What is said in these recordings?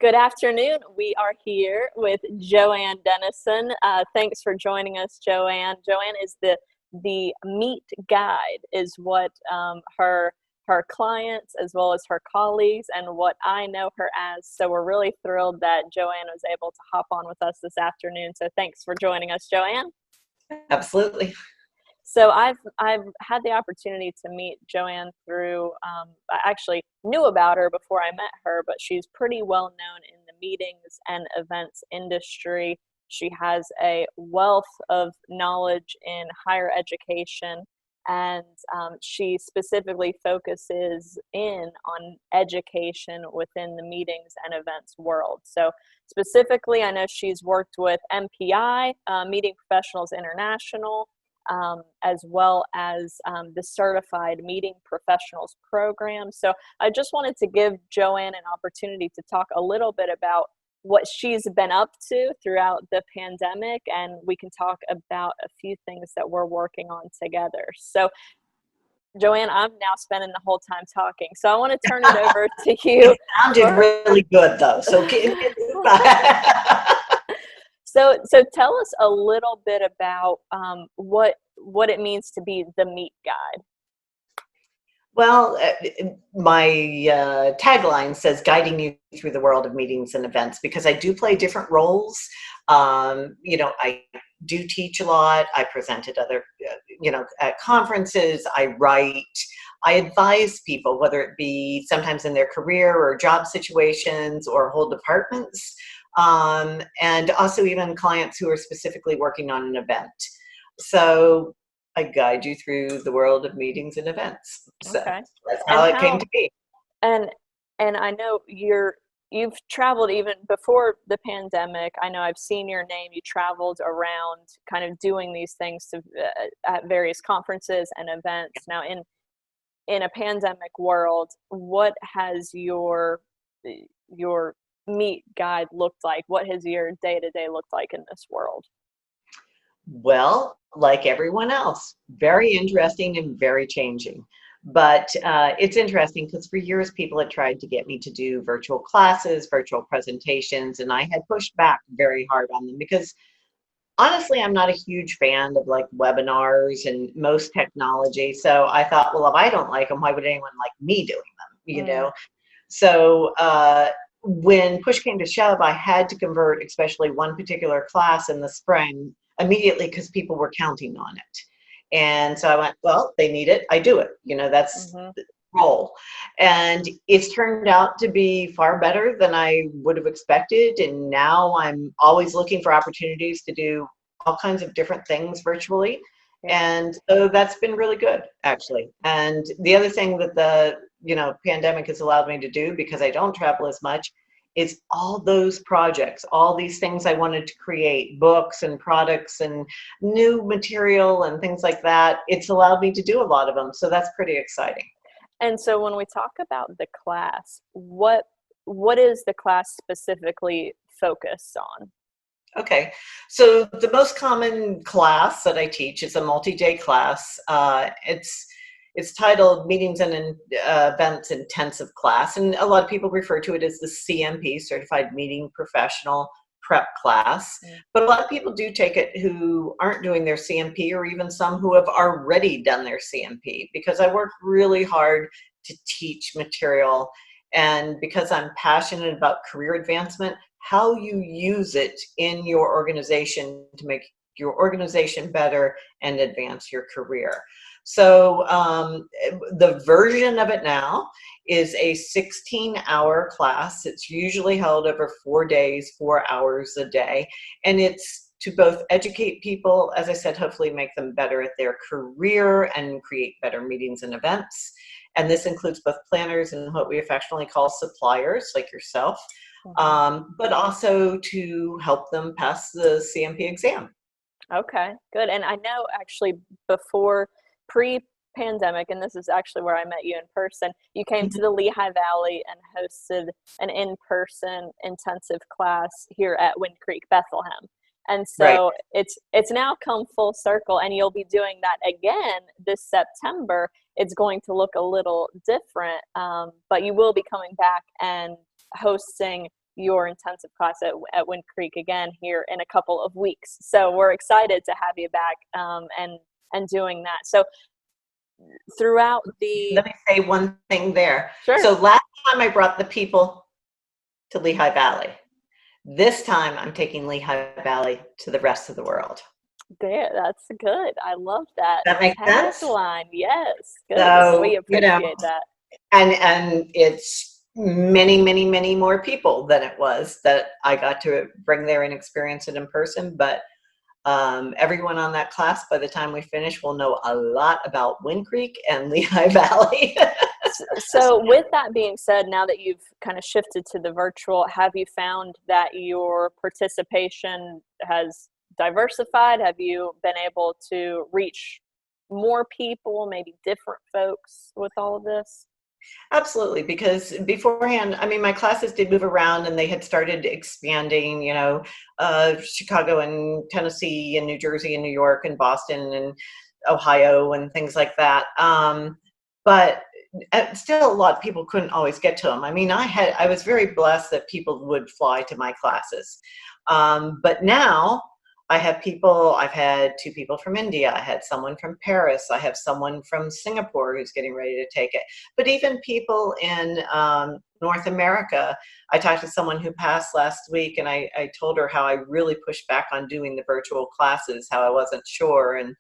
Good afternoon. We are here with Joanne Dennison. Thanks for joining us, Joanne. Joanne is the meat guide, is what her clients as well as her colleagues and what I know her as. So we're really thrilled that Joanne was able to hop on with us this afternoon. So thanks for joining us, Joanne. Absolutely. So I've had the opportunity to meet Joanne through, I actually knew about her before I met her, but she's pretty well known in the meetings and events industry. She has a wealth of knowledge in higher education, and she specifically focuses in on education within the meetings and events world. So specifically, I know she's worked with MPI, Meeting Professionals International, as well as the Certified Meeting Professionals program. So I just wanted to give Joanne an opportunity to talk a little bit about what she's been up to throughout the pandemic, and we can talk about a few things that we're working on together. So Joanne, I'm now spending the whole time talking, so I want to turn it over to you. It sounded really good, though. So So tell us a little bit about what it means to be the meat guide. Well, my tagline says guiding you through the world of meetings and events, because I do play different roles. I do teach a lot. I present at other, at conferences. I write. I advise people, whether it be sometimes in their career or job situations or whole departments. And also even clients who are specifically working on an event. So I guide you through the world of meetings and events. So Okay. that's how it came to be. And I know you've traveled even before the pandemic. I know I've seen your name. You traveled around kind of doing these things at various conferences and events. Now in a pandemic world, what has your meat guide looked like? What has your day-to-day looked like in this world? Well, like everyone else, very interesting and very changing. But it's interesting because for years people had tried to get me to do virtual classes, virtual presentations, and I had pushed back very hard on them because honestly, I'm not a huge fan of like webinars and most technology. So I thought, well, if I don't like them, why would anyone like me doing them? So when push came to shove, I had to convert, especially one particular class in the spring, immediately because people were counting on it. And so I went, well, they need it, I do it. That's the role. And it's turned out to be far better than I would have expected. And now I'm always looking for opportunities to do all kinds of different things virtually. And so that's been really good, actually. And the other thing that the pandemic has allowed me to do, because I don't travel as much, is all those projects, all these things I wanted to create, books and products and new material and things like that. It's allowed me to do a lot of them. So that's pretty exciting. And so when we talk about the class, what is the class specifically focused on? Okay, so the most common class that I teach is a multi-day class. It's titled Meetings and Events Intensive Class, and a lot of people refer to it as the CMP, Certified Meeting Professional Prep Class. But a lot of people do take it who aren't doing their CMP, or even some who have already done their CMP, because I work really hard to teach material, and because I'm passionate about career advancement, how you use it in your organization to make your organization better and advance your career. So the version of it now is a 16-hour class. It's usually held over 4 days, 4 hours a day. And it's to both educate people, as I said, hopefully make them better at their career and create better meetings and events. And this includes both planners and what we affectionately call suppliers, like yourself, but also to help them pass the CMP exam. Okay, good. And I know actually pre-pandemic, and this is actually where I met you in person, you came to the Lehigh Valley and hosted an in-person intensive class here at Wind Creek Bethlehem. And so it's now come full circle, and you'll be doing that again this September. It's going to look a little different, but you will be coming back and hosting your intensive class at Wind Creek again here in a couple of weeks. So we're excited to have you back and doing that. So throughout the... Let me say one thing there. Sure. So last time I brought the people to Lehigh Valley. This time I'm taking Lehigh Valley to the rest of the world. There, that's good. I love that. That makes sense? Tagline. Yes. Good. So, We appreciate that. And it's many, many, many more people than it was that I got to bring there and experience it in person. But everyone on that class, by the time we finish, will know a lot about Wind Creek and Lehigh Valley. So with that being said, now that you've kind of shifted to the virtual, have you found that your participation has diversified? Have you been able to reach more people, maybe different folks with all of this? Absolutely, because beforehand, I mean, my classes did move around and they had started expanding, Chicago and Tennessee and New Jersey and New York and Boston and Ohio and things like that. But still a lot of people couldn't always get to them. I mean, I was very blessed that people would fly to my classes. But now I've had 2 people from India. I had someone from Paris. I have someone from Singapore who's getting ready to take it. But even people in North America, I talked to someone who passed last week, and I told her how I really pushed back on doing the virtual classes, how I wasn't sure and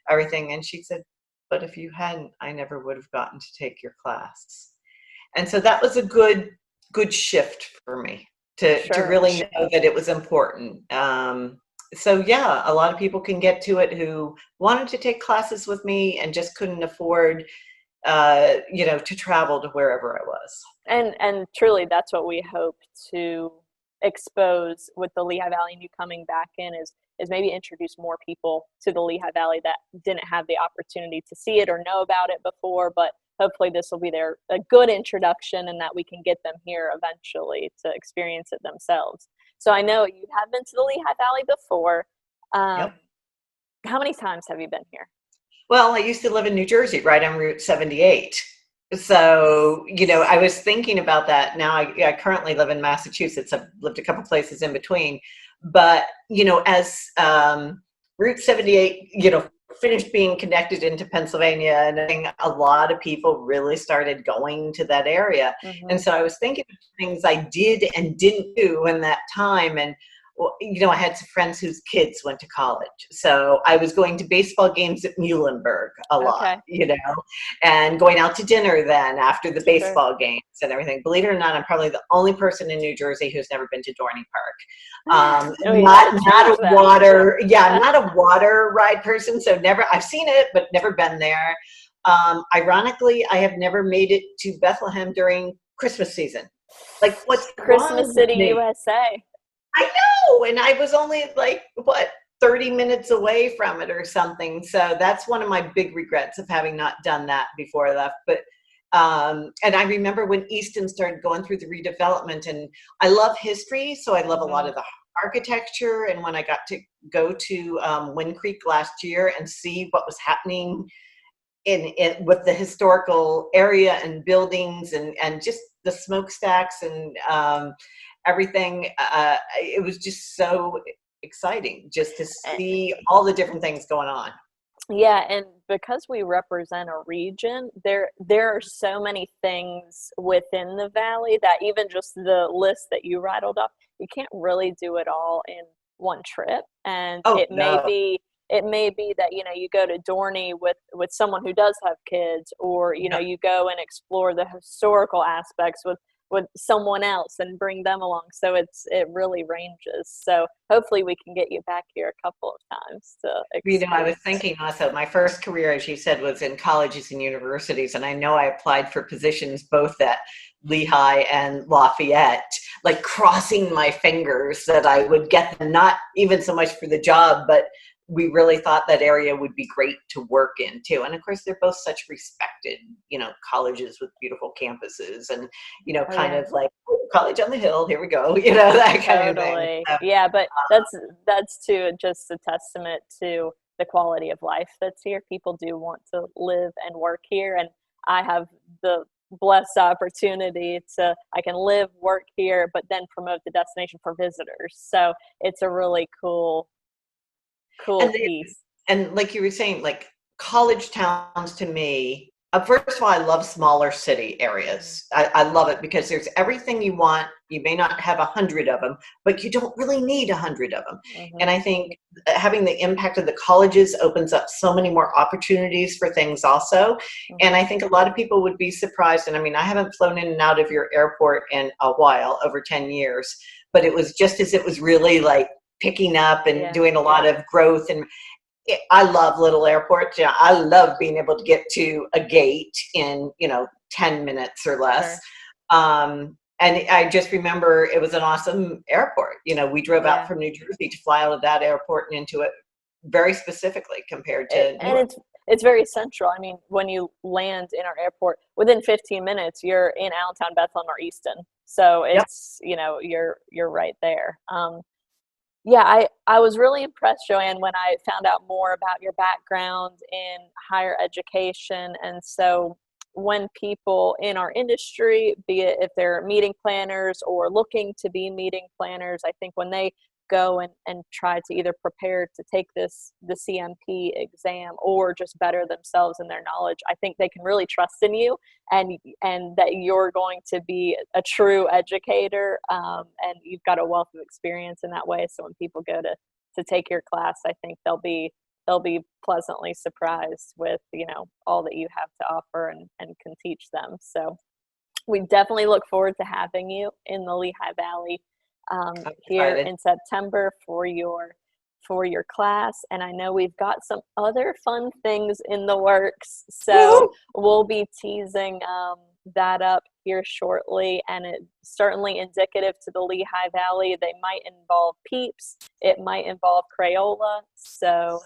everything. And she said, but if you hadn't, I never would have gotten to take your class. And so that was a good shift for me to really know that it was important. So yeah, a lot of people can get to it who wanted to take classes with me and just couldn't afford, to travel to wherever I was. And truly, that's what we hope to expose with the Lehigh Valley and you coming back in is maybe introduce more people to the Lehigh Valley that didn't have the opportunity to see it or know about it before, but hopefully this will be a good introduction and that we can get them here eventually to experience it themselves. So I know you have been to the Lehigh Valley before. Yep. How many times have you been here? Well, I used to live in New Jersey, right on Route 78. So, I was thinking about that. Now I currently live in Massachusetts. I've lived a couple places in between. But, as Route 78, finished being connected into Pennsylvania, and I think a lot of people really started going to that area. Mm-hmm. And so I was thinking of things I did and didn't do in that time. And, I had some friends whose kids went to college. So I was going to baseball games at Muhlenberg a lot, and going out to dinner then after the baseball games and everything. Believe it or not, I'm probably the only person in New Jersey who's never been to Dorney Park. Not a water, I'm not a water ride person. So I've seen it, but never been there. Ironically, I have never made it to Bethlehem during Christmas season. Like, what's Christmas City, USA? I know, and I was only 30 minutes away from it or something. So that's one of my big regrets of having not done that before I left. But and I remember when Easton started going through the redevelopment, and I love history, so I love a lot of the architecture. And when I got to go to Wind Creek last year and see what was happening in with the historical area and buildings and just the smokestacks and everything, it was just so exciting just to see all the different things going on. Yeah, and because we represent a region, there are so many things within the valley that even just the list that you rattled off, you can't really do it all in one trip. And may be that you go to Dorney with someone who does have kids, or you go and explore the historical aspects with someone else and bring them along. So it really ranges. So hopefully we can get you back here a couple of times to experience. I was thinking also, my first career, as you said, was in colleges and universities. And I know I applied for positions both at Lehigh and Lafayette, like crossing my fingers that I would get them, not even so much for the job, but we really thought that area would be great to work in too. And of course, they're both such respected, colleges with beautiful campuses and, kind of like college on the hill, here we go, that kind of thing. So, yeah, but that's too just a testament to the quality of life that's here. People do want to live and work here. And I have the blessed opportunity to, I can live, work here, but then promote the destination for visitors. So it's a really cool And the, piece. and like you were saying, like college towns to me, first of all, I love smaller city Mhm. areas. I love it because there's everything you want. You may not have 100 of them, but you don't really need 100 of them. And Mhm. I think having the impact of the colleges opens up so many more opportunities for things also. And Mhm. I think a lot of people would be surprised. And I mean, I haven't flown in and out of your airport in a while, over 10 years, but it was just as it was really like picking up and Yeah. doing a lot of growth. And I love little airports. Yeah, I love being able to get to a gate in 10 minutes or less. Sure. And I just remember it was an awesome airport. We drove out Yeah. from New Jersey to fly out of that airport and into it very specifically compared to And Newark. it's very central. I mean, when you land in our airport, within 15 minutes, you're in Allentown, Bethlehem, or Easton. So Yep. it's, you're right there. Yeah, I was really impressed, Joanne, when I found out more about your background in higher education. And so when people in our industry, be it if they're meeting planners or looking to be meeting planners, I think when they go and try to either prepare to take the CMP exam or just better themselves in their knowledge, I think they can really trust in you, and that you're going to be a true educator, and you've got a wealth of experience in that way. So when people go to take your class, I think they'll be pleasantly surprised with all that you have to offer and can teach them. So we definitely look forward to having you in the Lehigh Valley, I'm here excited. in September for your class. And I know we've got some other fun things in the works, so Woo! we'll be teasing that up here shortly. And it's certainly indicative to the Lehigh Valley. They might involve Peeps. It might involve Crayola. So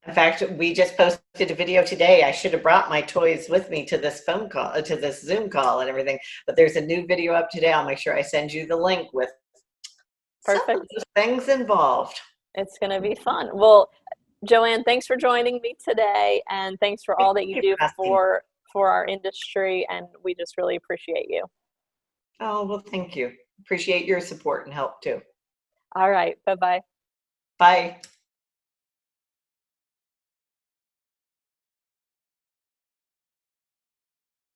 In fact, we just posted a video today. I should have brought my toys with me to this phone call, to this Zoom call and everything. But there's a new video up today. I'll make sure I send you the link with some of perfect. those things involved. It's going to be fun. Well, Joanne, thanks for joining me today, and thanks for Thank all that you you do for asking. for our industry, and we just really appreciate you. Oh, well, thank you. Appreciate your support and help too. All right, bye-bye. Bye.